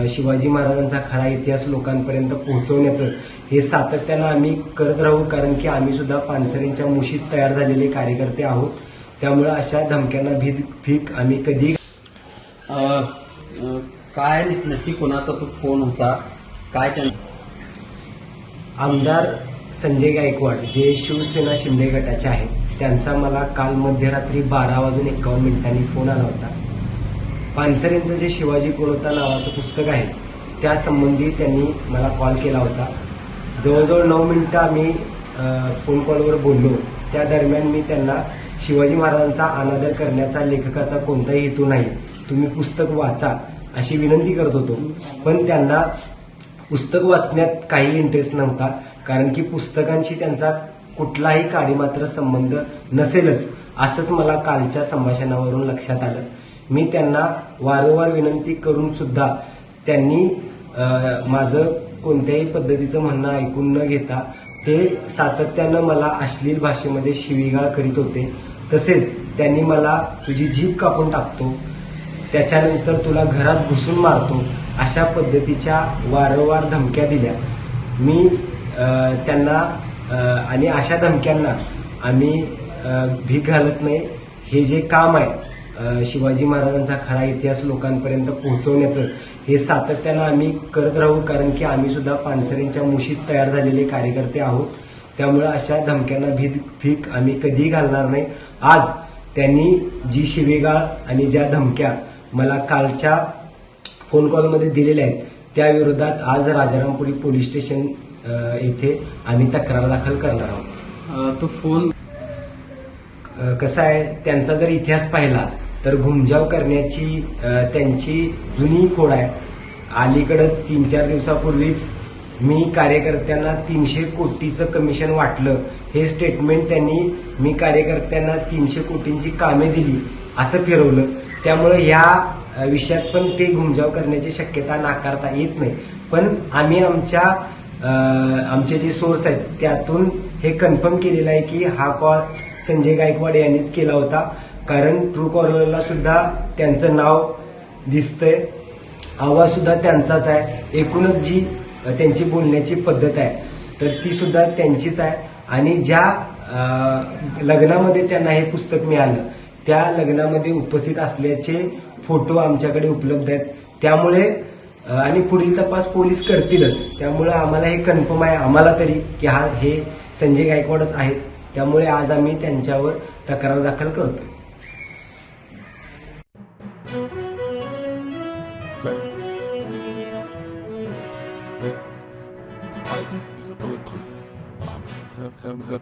शिवाजी महाराजांचा खरा इतिहास लोकांपर्यंत पोहोचवण्याचं हे सातत्यानं आम्ही करत राहू, कारण की आम्ही सुद्धा पानसरेंच्या मुशीत तयार झालेले कार्यकर्ते आहोत. त्यामुळे अशा धमक्यांना भीक आम्ही कधी काय नक्की कोणाचा तो फोन होता, काय आमदार संजय गायकवाड जे शिवसेना शिंदे गटाचे आहेत, त्यांचा मला काल मध्यरात्री 12:51 फोन आला होता. पानसरेंचं जे शिवाजी कोण होता नावाचं पुस्तक आहे त्या संबंधी त्यांनी मला कॉल केला होता. जवळजवळ 9 मिनिटं आम्ही फोन कॉलवर बोललो. त्या दरम्यान मी त्यांना शिवाजी महाराजांचा अनादर करण्याचा लेखकाचा कोणताही हेतू नाही, तुम्ही पुस्तक वाचा अशी विनंती करत होतो. पण त्यांना पुस्तक वाचण्यात काही इंटरेस्ट नव्हता, कारण की पुस्तकांशी त्यांचा कुठलाही काडीमात्र संबंध नसेलच असंच मला कालच्या संभाषणावरून लक्षात आलं. मी त्यांना वारंवार विनंती करून सुद्धा त्यांनी माझं कोणत्याही पद्धतीचं म्हणणं ऐकून न घेता ते सातत्यानं मला अश्लील भाषेमध्ये शिवीगाळ करीत होते. तसेच त्यांनी मला तुझी जीभ कापून टाकतो, त्याच्यानंतर तुला घरात घुसून मारतो अशा पद्धतीच्या वारंवार धमक्या दिल्या. मी त्यांना आणि अशा धमक्यांना आम्ही भीक घालत नाही. हे जे काम आहे शिवाजी महाराजांचा खरा इतिहास लोकांपर्यंत पोहोचवण्याचं हे सातत्यानं आम्ही करत राहू, कारण की आम्ही सुद्धा पानसरेंच्या मुशीत तयार झालेले कार्यकर्ते आहोत. त्यामुळे अशा धमक्यांना भीक आम्ही कधीही घालणार नाही. आज त्यांनी जी शिवीगाळ आणि ज्या धमक्या मला कालच्या फोन कॉलमध्ये दिलेल्या आहेत त्या विरोधात आज राजारामपुरी पोलीस स्टेशन येथे आम्ही तक्रार दाखल करणार आहोत. तो फोन कसं आहे, त्यांचा जर इतिहास पाहिला तर घुमजाव करण्याची त्यांची जुनी खोड आहे. अलीकडंच 3-4 दिवसापूर्वीच मी कार्यकर्त्यांना 300 कोटीचं कमिशन वाटलं हे स्टेटमेंट त्यांनी मी कार्यकर्त्यांना 300 कोटींची कामे दिली असं फिरवलं. त्यामुळे या विषयात पण ते घुमजाव करण्याची शक्यता नाकारता येत नाही. पण आम्ही आमचे जे सोर्स आहेत त्यातून हे कन्फर्म केलेलं आहे की हा कॉल संजय गायकवाड यांनीच केला होता, कारण ट्रू कॉलरला सुद्धा त्यांचं नाव दिसतंय, आवाज सुद्धा त्यांचाच आहे. एकूणच जी त्यांची बोलण्याची पद्धत आहे तर ती सुद्धा त्यांचीच आहे. आणि ज्या लग्नामध्ये त्यांना हे पुस्तक मिळालं त्या लग्नामध्ये उपस्थित असल्याचे फोटो आमच्याकडे उपलब्ध आहेत. त्यामुळे आणि पुढील तपास पोलीस करतीलच. त्यामुळे आम्हाला हे कन्फर्म आहे, आम्हाला तरी, की हे संजय गायकवाडच आहेत. त्यामुळे आज आम्ही त्यांच्यावर तक्रार दाखल करतो. Okay.